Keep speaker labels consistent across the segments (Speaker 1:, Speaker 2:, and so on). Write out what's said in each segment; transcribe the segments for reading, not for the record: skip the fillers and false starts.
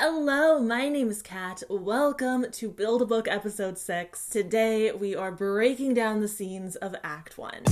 Speaker 1: Hello, my name is Kat. Welcome to Build a Book episode 6. Today we are breaking down the scenes of Act 1.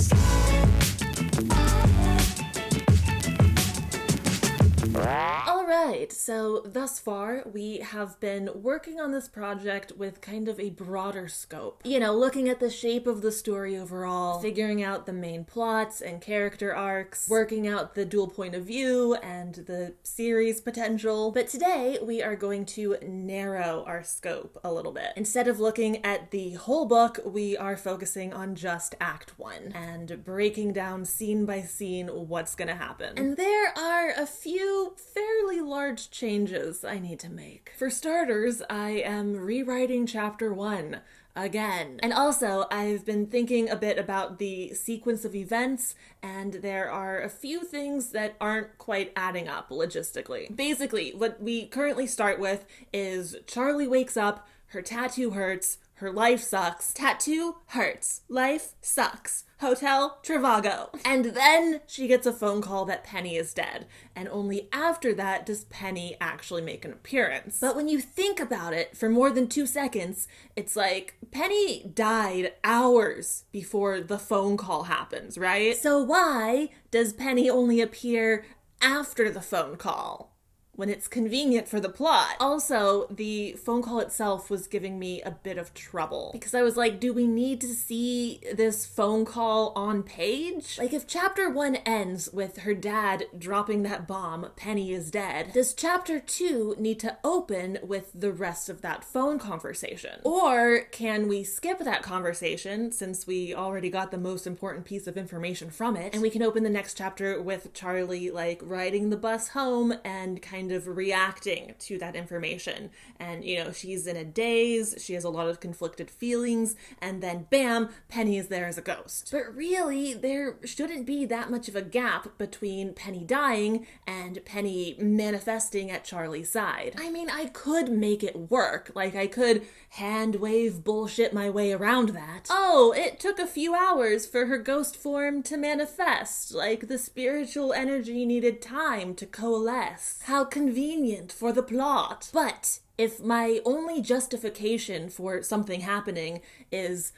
Speaker 1: Alright, so thus far we have been working on this project with kind of a broader scope. You know, looking at the shape of the story overall, figuring out the main plots and character arcs, working out the dual point of view and the series potential. But today we are going to narrow our scope a little bit. Instead of looking at the whole book, we are focusing on just Act 1 and breaking down scene by scene what's gonna happen. And there are a few fairly large changes I need to make. For starters, I am rewriting chapter 1 again. And also, I've been thinking a bit about the sequence of events, and there are a few things that aren't quite adding up logistically. Basically, what we currently start with is Charlie wakes up, her tattoo hurts, her life sucks. Tattoo hurts. Life sucks. Hotel, Trivago. And then she gets a phone call that Penny is dead. And only after that does Penny actually make an appearance. But when you think about it for more than 2 seconds, it's like Penny died hours before the phone call happens, right? So why does Penny only appear after the phone call? When it's convenient for the plot. Also, the phone call itself was giving me a bit of trouble because I was like, do we need to see this phone call on page? Like, if chapter 1 ends with her dad dropping that bomb, Penny is dead, does chapter 2 need to open with the rest of that phone conversation? Or can we skip that conversation since we already got the most important piece of information from it, and we can open the next chapter with Charlie, like, riding the bus home and kind of reacting to that information. And, you know, she's in a daze, she has a lot of conflicted feelings, and then bam, Penny is there as a ghost. But really, there shouldn't be that much of a gap between Penny dying and Penny manifesting at Charlie's side. I mean, I could make it work. Like, I could hand wave bullshit my way around that. Oh, it took a few hours for her ghost form to manifest. Like, the spiritual energy needed time to coalesce. How convenient for the plot. But if my only justification for something happening is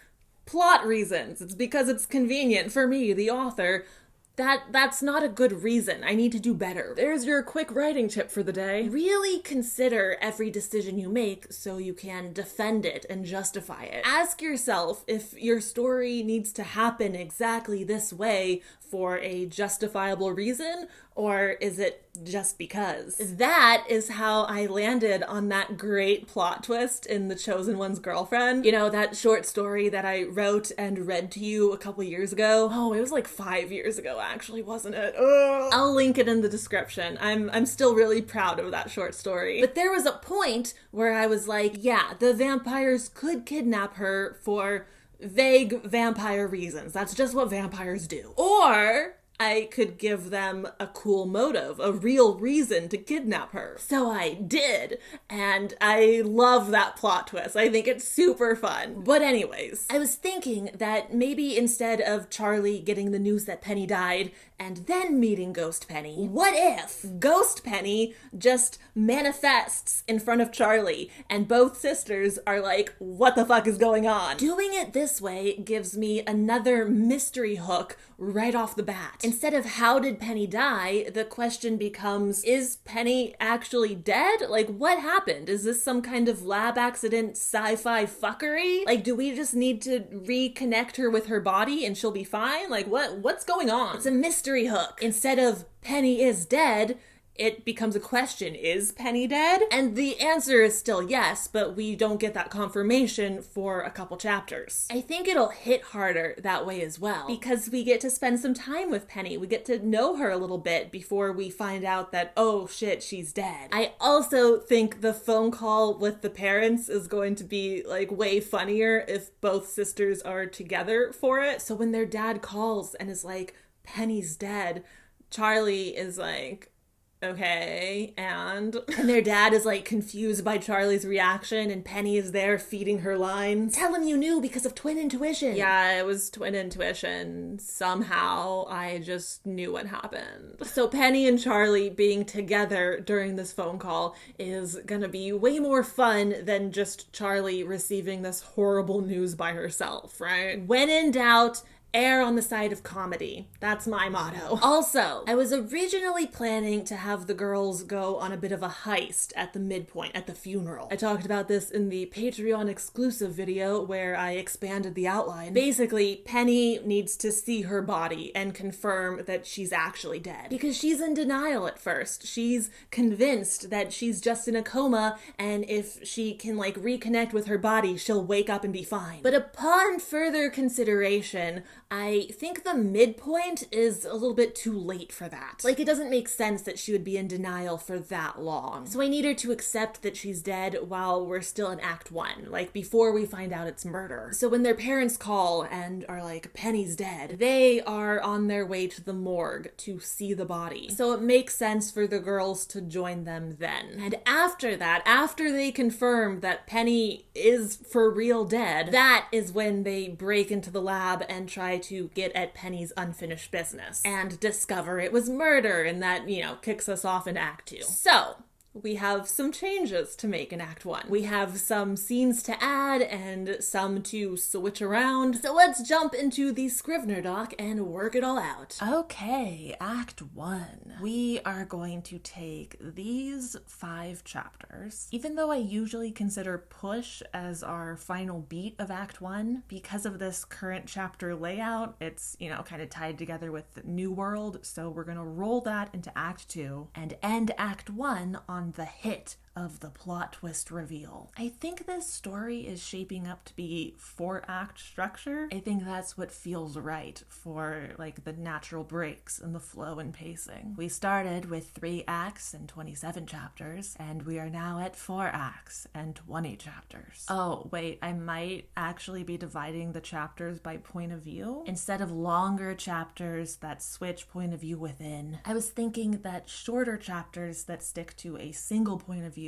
Speaker 1: plot reasons, it's because it's convenient for me, the author, that's not a good reason. I need to do better. There's your quick writing tip for the day. Really consider every decision you make so you can defend it and justify it. Ask yourself if your story needs to happen exactly this way for a justifiable reason, or is it just because? That is how I landed on that great plot twist in The Chosen One's Girlfriend. You know, that short story that I wrote and read to you a couple years ago. Oh, it was like 5 years ago, actually, wasn't it? Ugh. I'll link it in the description. I'm still really proud of that short story. But there was a point where I was like, yeah, the vampires could kidnap her for vague vampire reasons. That's just what vampires do. Or I could give them a cool motive, a real reason to kidnap her. So I did, and I love that plot twist. I think it's super fun. But anyways, I was thinking that maybe instead of Charlie getting the news that Penny died and then meeting Ghost Penny, what if Ghost Penny just manifests in front of Charlie and both sisters are like, what the fuck is going on? Doing it this way gives me another mystery hook right off the bat. Instead of how did Penny die, the question becomes, is Penny actually dead? Like, what happened? Is this some kind of lab accident sci-fi fuckery? Like, do we just need to reconnect her with her body and she'll be fine? Like, what's going on? It's a mystery hook. Instead of Penny is dead, it becomes a question, is Penny dead? And the answer is still yes, but we don't get that confirmation for a couple chapters. I think it'll hit harder that way as well, because we get to spend some time with Penny. We get to know her a little bit before we find out that, oh shit, she's dead. I also think the phone call with the parents is going to be like way funnier if both sisters are together for it. So when their dad calls and is like, Penny's dead, Charlie is like, okay, and their dad is like confused by Charlie's reaction, and Penny is there feeding her lines. Tell him you knew because of twin intuition. Yeah, it was twin intuition. Somehow I just knew what happened. So Penny and Charlie being together during this phone call is gonna be way more fun than just Charlie receiving this horrible news by herself, right? When in doubt, err on the side of comedy. That's my motto. Also, I was originally planning to have the girls go on a bit of a heist at the midpoint, at the funeral. I talked about this in the Patreon exclusive video where I expanded the outline. Basically, Penny needs to see her body and confirm that she's actually dead. Because she's in denial at first. She's convinced that she's just in a coma, and if she can like reconnect with her body, she'll wake up and be fine. But upon further consideration, I think the midpoint is a little bit too late for that. Like, it doesn't make sense that she would be in denial for that long. So I need her to accept that she's dead while we're still in Act 1, like before we find out it's murder. So when their parents call and are like, Penny's dead, they are on their way to the morgue to see the body. So it makes sense for the girls to join them then. And after that, after they confirm that Penny is for real dead, that is when they break into the lab and try to get at Penny's unfinished business and discover it was murder, and that, you know, kicks us off in Act 2. So, we have some changes to make in Act 1. We have some scenes to add and some to switch around. So let's jump into the Scrivener doc and work it all out. Okay, Act 1. We are going to take these 5 chapters. Even though I usually consider Push as our final beat of Act 1, because of this current chapter layout, it's, you know, kind of tied together with New World, so we're gonna roll that into Act 2 and end Act 1 on the hit of the plot twist reveal. I think this story is shaping up to be 4-act structure. I think that's what feels right for like the natural breaks in the flow and pacing. We started with 3 acts and 27 chapters, and we are now at 4 acts and 20 chapters. Oh, wait, I might actually be dividing the chapters by point of view instead of longer chapters that switch point of view within. I was thinking that shorter chapters that stick to a single point of view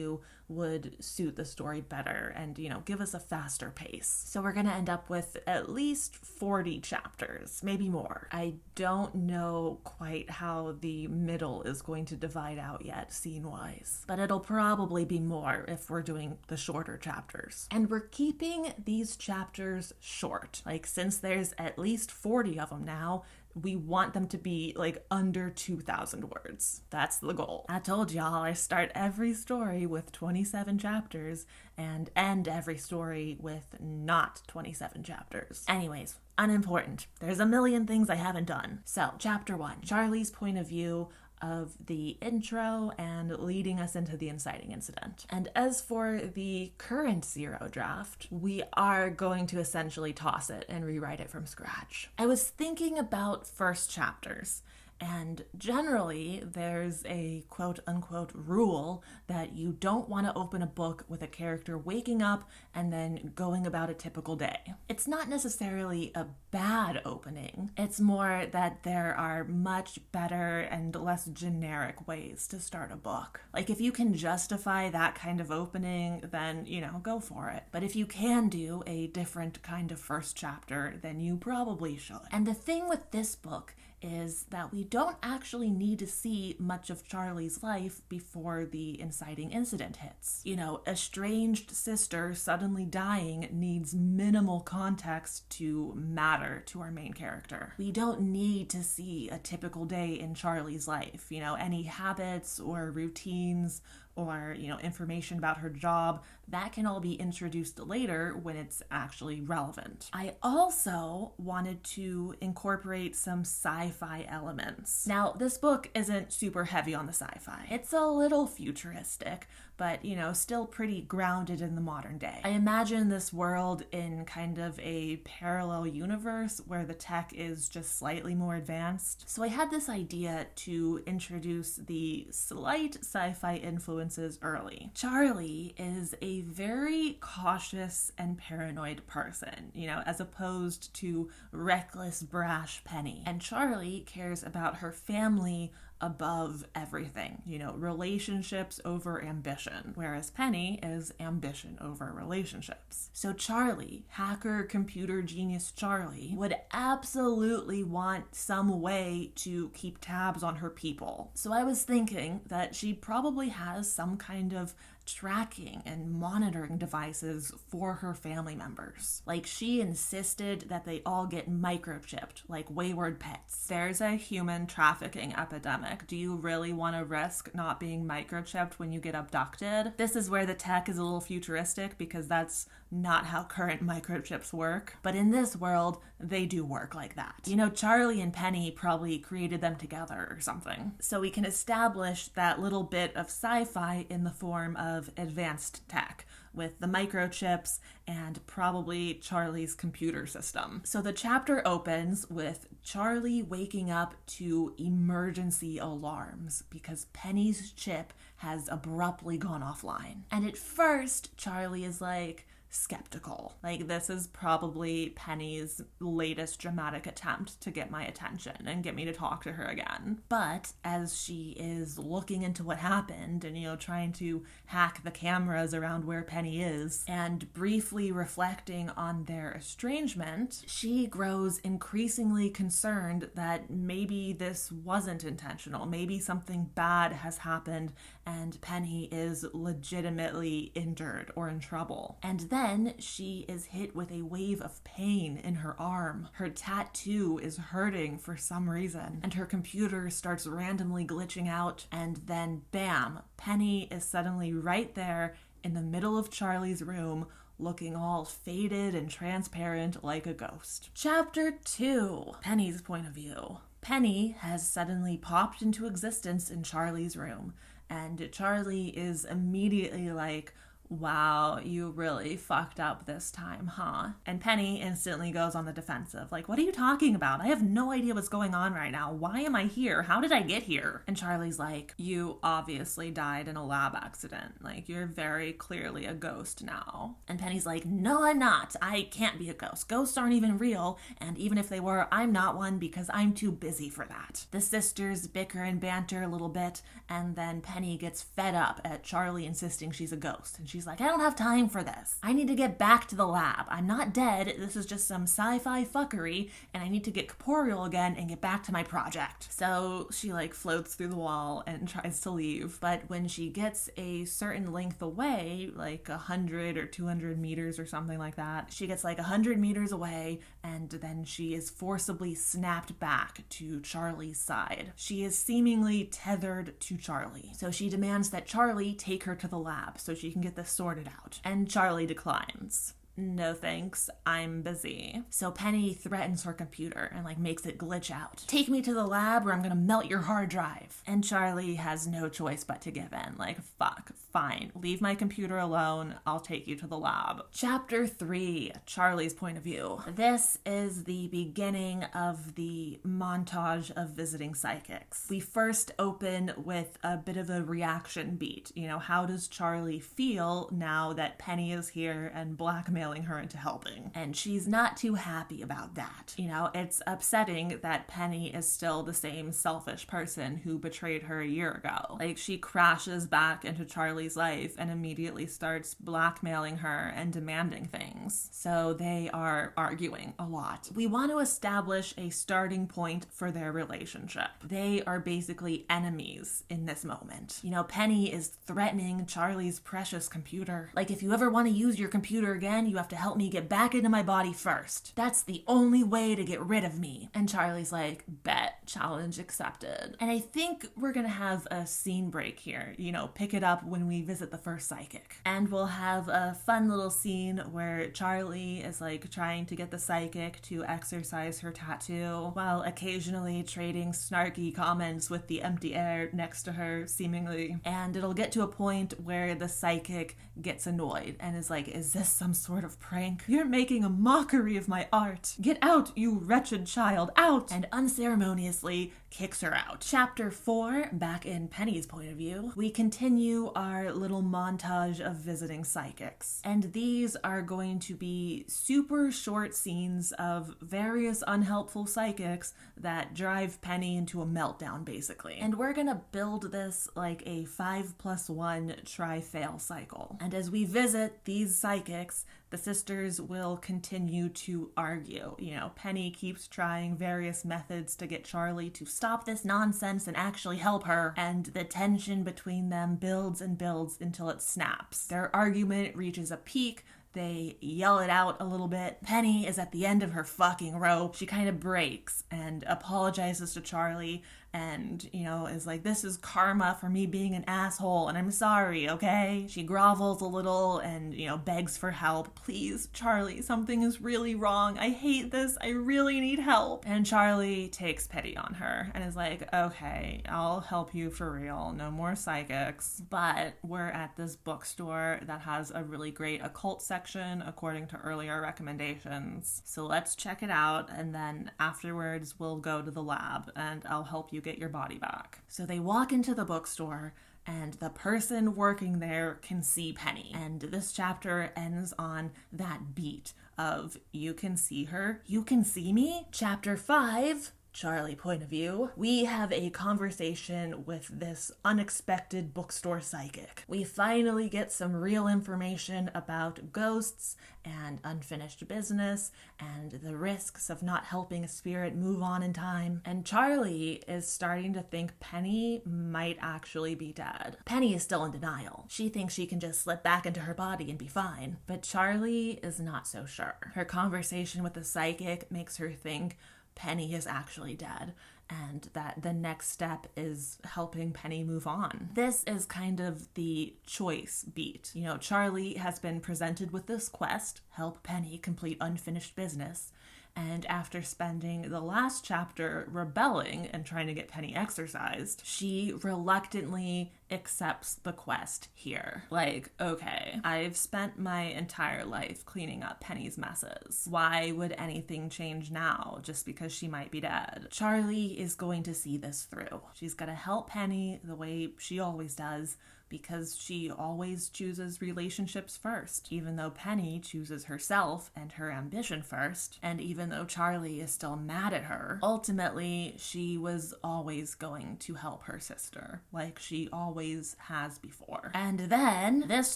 Speaker 1: would suit the story better and, you know, give us a faster pace. So we're gonna end up with at least 40 chapters, maybe more. I don't know quite how the middle is going to divide out yet, scene-wise, but it'll probably be more if we're doing the shorter chapters. And we're keeping these chapters short. Like, since there's at least 40 of them now, we want them to be like under 2,000 words. That's the goal. I told y'all I start every story with 27 chapters and end every story with not 27 chapters. Anyways, unimportant. There's a million things I haven't done. So, chapter 1, Charlie's point of view of the intro and leading us into the inciting incident. And as for the current 0 draft, we are going to essentially toss it and rewrite it from scratch. I was thinking about first chapters, and generally there's a quote-unquote rule that you don't want to open a book with a character waking up and then going about a typical day. It's not necessarily a bad opening. It's more that there are much better and less generic ways to start a book. Like, if you can justify that kind of opening, then, you know, go for it. But if you can do a different kind of first chapter, then you probably should. And the thing with this book is that we don't actually need to see much of Charlie's life before the inciting incident hits. You know, estranged sister suddenly dying needs minimal context to matter to our main character. We don't need to see a typical day in Charlie's life, you know, any habits or routines or, you know, information about her job. That can all be introduced later when it's actually relevant. I also wanted to incorporate some sci-fi elements. Now, this book isn't super heavy on the sci-fi. It's a little futuristic, but, you know, still pretty grounded in the modern day. I imagine this world in kind of a parallel universe where the tech is just slightly more advanced. So I had this idea to introduce the slight sci-fi influences early. Charlie is a very cautious and paranoid person, you know, as opposed to reckless, brash Penny. And Charlie cares about her family above everything, relationships over ambition, whereas Penny is ambition over relationships. So Charlie, hacker computer genius Charlie, would absolutely want some way to keep tabs on her people. So I was thinking that she probably has some kind of tracking and monitoring devices for her family members. Like, she insisted that they all get microchipped, like wayward pets. There's a human trafficking epidemic. Do you really want to risk not being microchipped when you get abducted? This is where the tech is a little futuristic, because that's not how current microchips work. But in this world, they do work like that. Charlie and Penny probably created them together or something. So we can establish that little bit of sci-fi in the form of advanced tech, with the microchips and probably Charlie's computer system. So the chapter opens with Charlie waking up to emergency alarms because Penny's chip has abruptly gone offline. And at first, Charlie is like, skeptical. Like, this is probably Penny's latest dramatic attempt to get my attention and get me to talk to her again. But as she is looking into what happened and, trying to hack the cameras around where Penny is and briefly reflecting on their estrangement, she grows increasingly concerned that maybe this wasn't intentional. Maybe something bad has happened and Penny is legitimately injured or in trouble. And then she is hit with a wave of pain in her arm. Her tattoo is hurting for some reason, and her computer starts randomly glitching out, and then bam, Penny is suddenly right there in the middle of Charlie's room, looking all faded and transparent like a ghost. Chapter 2. Penny's point of view. Penny has suddenly popped into existence in Charlie's room, and Charlie is immediately like, wow, you really fucked up this time, huh? And Penny instantly goes on the defensive. Like, what are you talking about? I have no idea what's going on right now. Why am I here? How did I get here? And Charlie's like, you obviously died in a lab accident. Like, you're very clearly a ghost now. And Penny's like, no, I'm not. I can't be a ghost. Ghosts aren't even real. And even if they were, I'm not one because I'm too busy for that. The sisters bicker and banter a little bit, and then Penny gets fed up at Charlie insisting she's a ghost. And she's like, I don't have time for this. I need to get back to the lab. I'm not dead. This is just some sci-fi fuckery, and I need to get corporeal again and get back to my project. So she floats through the wall and tries to leave. But when she gets a certain length away, like 100 or 200 meters or something like that, she gets 100 meters away, and then she is forcibly snapped back to Charlie's side. She is seemingly tethered to Charlie. So she demands that Charlie take her to the lab so she can get this sorted out. And Charlie declines. No thanks, I'm busy. So Penny threatens her computer and makes it glitch out. Take me to the lab or I'm gonna melt your hard drive. And Charlie has no choice but to give in. Fuck, fine, leave my computer alone, I'll take you to the lab. Chapter 3, Charlie's point of view. This is the beginning of the montage of visiting psychics. We first open with a bit of a reaction beat. How does Charlie feel now that Penny is here and blackmailing her into helping? And she's not too happy about that. It's upsetting that Penny is still the same selfish person who betrayed her a year ago. She crashes back into Charlie's life and immediately starts blackmailing her and demanding things. So they are arguing a lot. We want to establish a starting point for their relationship. They are basically enemies in this moment. Penny is threatening Charlie's precious computer. If you ever want to use your computer again, you have to help me get back into my body first. That's the only way to get rid of me. And Charlie's like, bet, challenge accepted. And I think we're gonna have a scene break here, pick it up when we visit the first psychic. And we'll have a fun little scene where Charlie is trying to get the psychic to exercise her tattoo while occasionally trading snarky comments with the empty air next to her, seemingly. And it'll get to a point where the psychic gets annoyed and is like, is this some sort of prank? You're making a mockery of my art. Get out, you wretched child, out! And unceremoniously kicks her out. Chapter 4, back in Penny's point of view, we continue our little montage of visiting psychics. And these are going to be super short scenes of various unhelpful psychics that drive Penny into a meltdown, basically. And we're gonna build this like a 5+1 try-fail cycle. And as we visit these psychics, the sisters will continue to argue. You know, Penny keeps trying various methods to get Charlie to stop this nonsense and actually help her, and the tension between them builds and builds until it snaps. Their argument reaches a peak. They yell it out a little bit. Penny is at the end of her fucking rope. She kind of breaks and apologizes to Charlie and, you know, is like, this is karma for me being an asshole and I'm sorry, okay? She grovels a little and, you know, begs for help. Please, Charlie, something is really wrong. I hate this. I really need help. And Charlie takes pity on her and is like, okay, I'll help you for real. No more psychics. But we're at this bookstore that has a really great occult section according to earlier recommendations. So let's check it out, and then afterwards we'll go to the lab and I'll help you get your body back. So they walk into the bookstore and the person working there can see Penny. And this chapter ends on that beat of, you can see her, you can see me. Chapter 5, Charlie point of view, we have a conversation with this unexpected bookstore psychic. We finally get some real information about ghosts and unfinished business and the risks of not helping a spirit move on in time. And Charlie is starting to think Penny might actually be dead. Penny is still in denial. She thinks she can just slip back into her body and be fine. But Charlie is not so sure. Her conversation with the psychic makes her think Penny is actually dead, and that the next step is helping Penny move on. This is kind of the choice beat. You know, Charlie has been presented with this quest, help Penny complete unfinished business, and after spending the last chapter rebelling and trying to get Penny exorcised, she reluctantly accepts the quest here. Like, okay, I've spent my entire life cleaning up Penny's messes. Why would anything change now just because she might be dead? Charlie is going to see this through. She's gonna help Penny the way she always does, because she always chooses relationships first, even though Penny chooses herself and her ambition first, and even though Charlie is still mad at her, ultimately she was always going to help her sister, like she always has before. And then this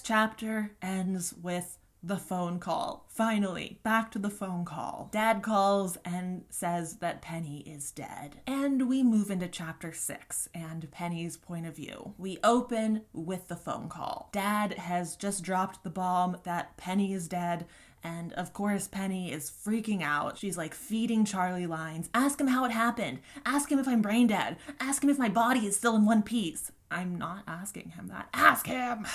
Speaker 1: chapter ends with the phone call. Finally, back to the phone call. Dad calls and says that Penny is dead. And we move into chapter 6 and Penny's point of view. We open with the phone call. Dad has just dropped the bomb that Penny is dead. And of course, Penny is freaking out. She's like feeding Charlie lines. Ask him how it happened. Ask him if I'm brain dead. Ask him if my body is still in one piece. I'm not asking him that. Ask him!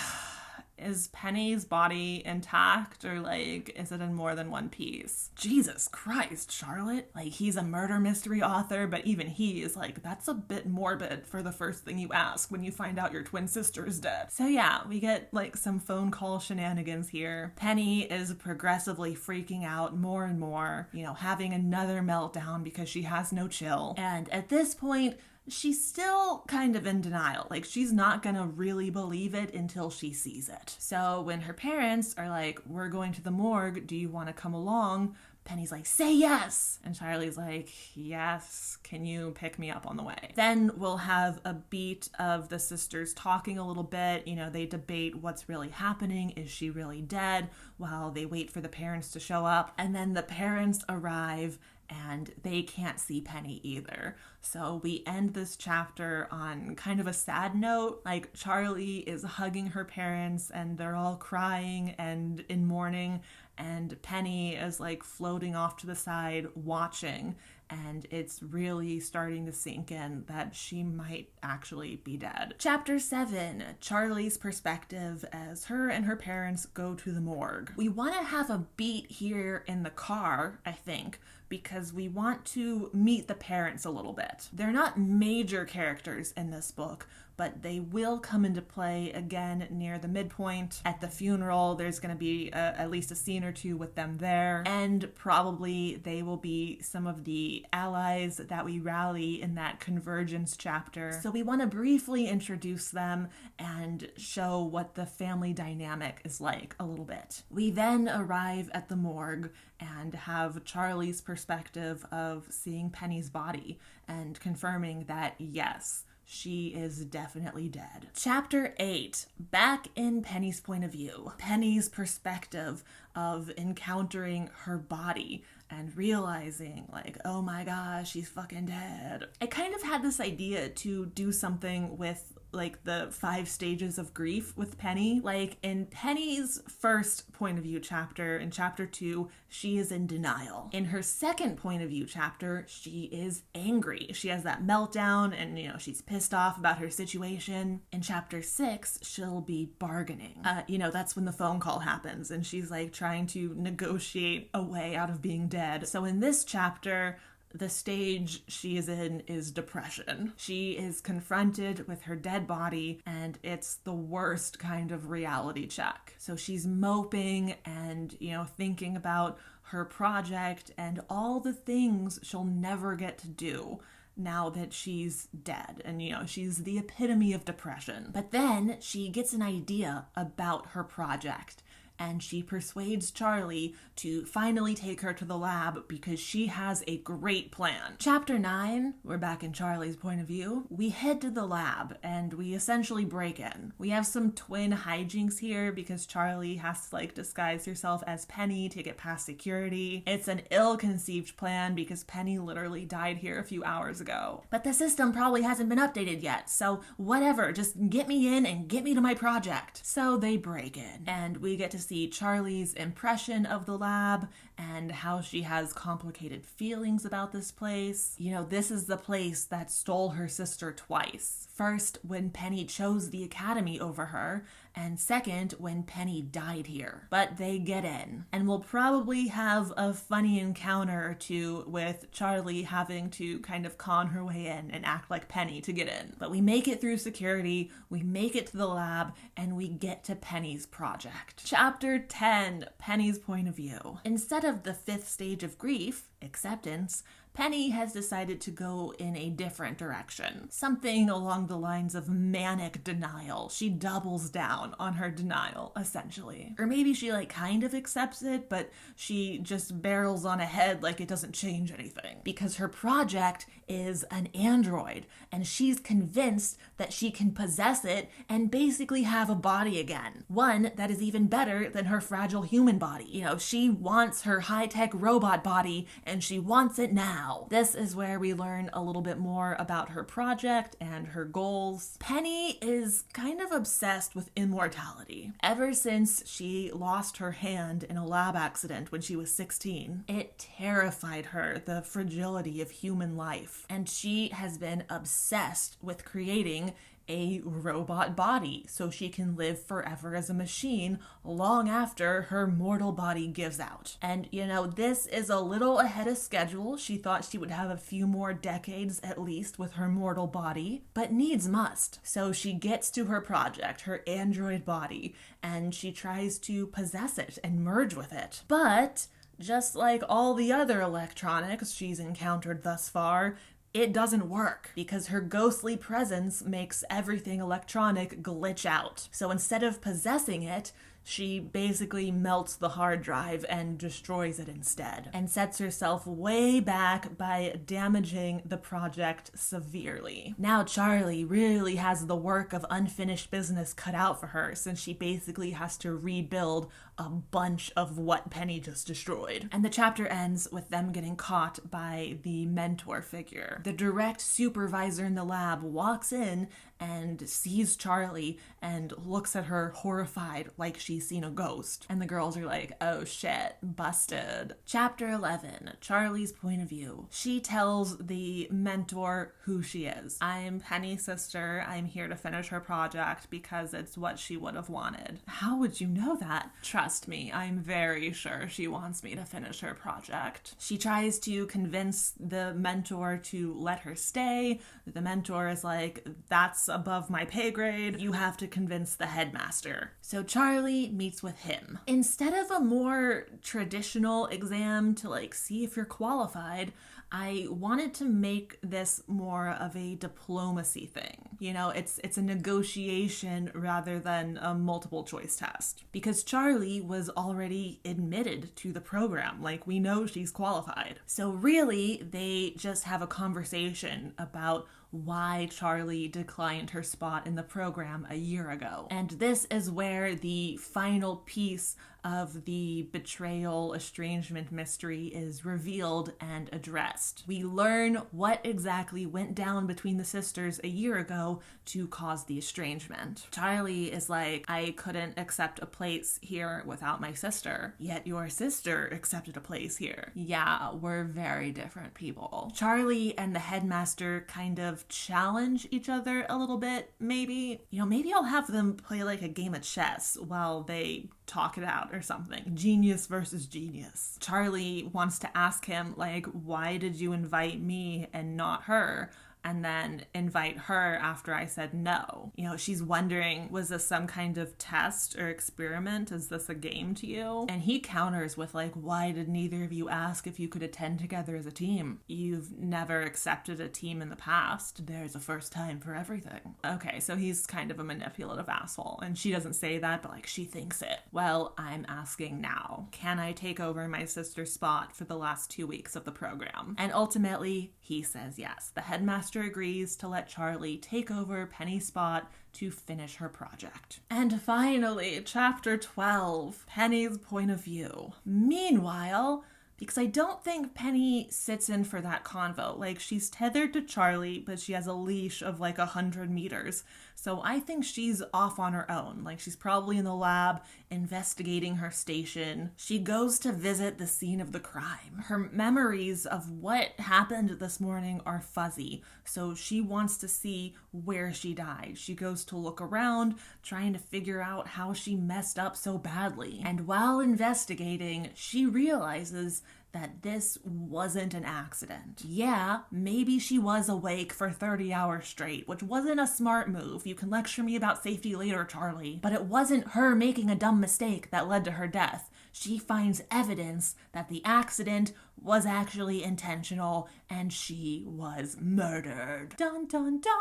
Speaker 1: Is Penny's body intact, or like, is it in more than one piece? Jesus Christ, Charlotte. Like, he's a murder mystery author, but even he is like, that's a bit morbid for the first thing you ask when you find out your twin sister is dead. So yeah, we get like some phone call shenanigans here. Penny is progressively freaking out more and more, you know, having another meltdown because she has no chill. And at this point, she's still kind of in denial. Like, she's not gonna really believe it until she sees it. So when her parents are like, we're going to the morgue, do you want to come along? Penny's like, say yes! And Charlie's like, yes, can you pick me up on the way? Then we'll have a beat of the sisters talking a little bit. You know, they debate what's really happening. Is she really dead? While they wait for the parents to show up. And then the parents arrive and they can't see Penny either. So we end this chapter on kind of a sad note. Like, Charlie is hugging her parents and they're all crying and in mourning, and Penny is like floating off to the side watching, and it's really starting to sink in that she might actually be dead. Chapter 7, Charlie's perspective as her and her parents go to the morgue. We want to have a beat here in the car, I think, because we want to meet the parents a little bit. They're not major characters in this book, but they will come into play again near the midpoint. At the funeral, there's going to be at least a scene or two with them there, and probably they will be some of the allies that we rally in that convergence chapter. So we want to briefly introduce them and show what the family dynamic is like a little bit. We then arrive at the morgue and have Charlie's perspective of seeing Penny's body and confirming that yes, she is definitely dead. Chapter 8, back in Penny's point of view. Penny's perspective of encountering her body and realizing like, oh my gosh, she's fucking dead. I kind of had this idea to do something with like the 5 stages of grief with Penny. Like in Penny's first point of view chapter, in chapter 2, she is in denial. In her second point of view chapter, she is angry. She has that meltdown and, she's pissed off about her situation. In chapter 6, she'll be bargaining. That's when the phone call happens and she's like trying to negotiate a way out of being dead. So in this chapter, the stage she is in is depression. She is confronted with her dead body, and it's the worst kind of reality check. So she's moping and, thinking about her project and all the things she'll never get to do now that she's dead. And, she's the epitome of depression. But then she gets an idea about her project, and she persuades Charlie to finally take her to the lab because she has a great plan. Chapter 9, we're back in Charlie's point of view. We head to the lab and we essentially break in. We have some twin hijinks here because Charlie has to disguise herself as Penny to get past security. It's an ill-conceived plan because Penny literally died here a few hours ago. But the system probably hasn't been updated yet, so whatever, just get me in and get me to my project. So they break in and we get to see Charlie's impression of the lab and how she has complicated feelings about this place. This is the place that stole her sister twice. First, when Penny chose the academy over her, and second, when Penny died here. But they get in, and we'll probably have a funny encounter or two with Charlie having to kind of con her way in and act like Penny to get in. But we make it through security, we make it to the lab, and we get to Penny's project. Chapter 10, Penny's point of view. Instead of the 5th stage of grief, acceptance, Penny has decided to go in a different direction. Something along the lines of manic denial. She doubles down on her denial, essentially. Or maybe she kind of accepts it, but she just barrels on ahead like it doesn't change anything. Because her project is an android, and she's convinced that she can possess it and basically have a body again. One that is even better than her fragile human body. She wants her high-tech robot body, and she wants it now. This is where we learn a little bit more about her project and her goals. Penny is kind of obsessed with immortality. Ever since she lost her hand in a lab accident when she was 16, it terrified her, the fragility of human life. And she has been obsessed with creating a robot body so she can live forever as a machine long after her mortal body gives out. And this is a little ahead of schedule. She thought she would have a few more decades at least with her mortal body, but needs must. So she gets to her project, her android body, and she tries to possess it and merge with it. But just like all the other electronics she's encountered thus far, it doesn't work because her ghostly presence makes everything electronic glitch out. So instead of possessing it, she basically melts the hard drive and destroys it instead, and sets herself way back by damaging the project severely. Now Charlie really has the work of unfinished business cut out for her, since she basically has to rebuild a bunch of what Penny just destroyed. And the chapter ends with them getting caught by the mentor figure. The direct supervisor in the lab walks in and sees Charlie and looks at her horrified like she's seen a ghost. And the girls are like, oh shit, busted. Chapter 11, Charlie's point of view. She tells the mentor who she is. I'm Penny's sister. I'm here to finish her project because it's what she would have wanted. How would you know that? Trust me, I'm very sure she wants me to finish her project. She tries to convince the mentor to let her stay. The mentor is like, that's above my pay grade. You have to convince the headmaster. So Charlie meets with him. Instead of a more traditional exam to like see if you're qualified, I wanted to make this more of a diplomacy thing. You know, it's a negotiation rather than a multiple choice test. Because Charlie was already admitted to the program, like we know she's qualified. So really, they just have a conversation about why Charlie declined her spot in the program a year ago. And this is where the final piece of the betrayal estrangement mystery is revealed and addressed. We learn what exactly went down between the sisters a year ago to cause the estrangement. Charlie is like, I couldn't accept a place here without my sister, yet your sister accepted a place here. Yeah, we're very different people. Charlie and the headmaster kind of challenge each other a little bit, maybe. You know, maybe I'll have them play like a game of chess while they talk it out or something. Genius versus genius. Charlie wants to ask him, like, why did you invite me and not her? And then invite her after I said no. You know, she's wondering, was this some kind of test or experiment? Is this a game to you? And he counters with like, why did neither of you ask if you could attend together as a team? You've never accepted a team in the past. There's a first time for everything. Okay, so he's kind of a manipulative asshole. And she doesn't say that, but like she thinks it. Well, I'm asking now. Can I take over my sister's spot for the last 2 weeks of the program? And ultimately, he says yes. The headmaster agrees to let Charlie take over Penny's spot to finish her project. And finally, chapter 12, Penny's point of view. Meanwhile, because I don't think Penny sits in for that convo. Like, she's tethered to Charlie, but she has a leash of like 100 meters. So I think she's off on her own. Like, she's probably in the lab investigating her station. She goes to visit the scene of the crime. Her memories of what happened this morning are fuzzy, so she wants to see where she died. She goes to look around, trying to figure out how she messed up so badly. And while investigating, she realizes that this wasn't an accident. Yeah, maybe she was awake for 30 hours straight, which wasn't a smart move. You can lecture me about safety later, Charlie. But it wasn't her making a dumb mistake that led to her death. She finds evidence that the accident was actually intentional and she was murdered. Dun dun dun!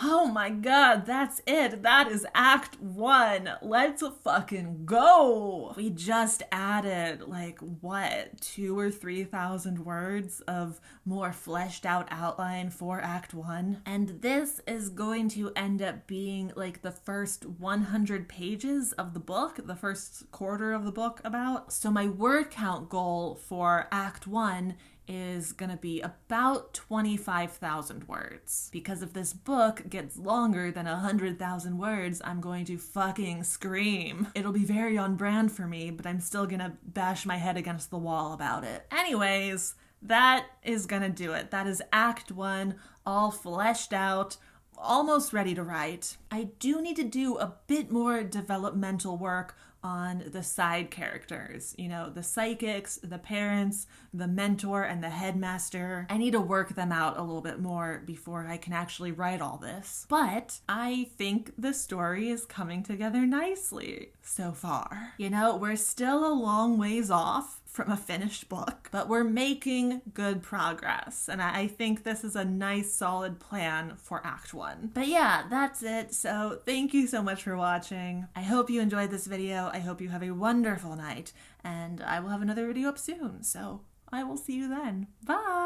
Speaker 1: Oh my god, that's it. That is Act 1. Let's fucking go! We just added, like, what, 2,000 or 3,000 words of more fleshed out outline for Act 1. And this is going to end up being, like, the first 100 pages of the book, the first quarter of the book about. So my word count goal for Act 1 is gonna be about 25,000 words. Because if this book gets longer than 100,000 words, I'm going to fucking scream. It'll be very on brand for me, but I'm still gonna bash my head against the wall about it. Anyways, that is gonna do it. That is Act 1, all fleshed out, almost ready to write. I do need to do a bit more developmental work on the side characters, you know, the psychics, the parents, the mentor, and the headmaster. I need to work them out a little bit more before I can actually write all this. But I think the story is coming together nicely so far. You know, we're still a long ways off from a finished book, but we're making good progress, and I think this is a nice solid plan for Act 1. But yeah, that's it. So thank you so much for watching. I hope you enjoyed this video. I hope you have a wonderful night, and I will have another video up soon, so I will see you then. Bye!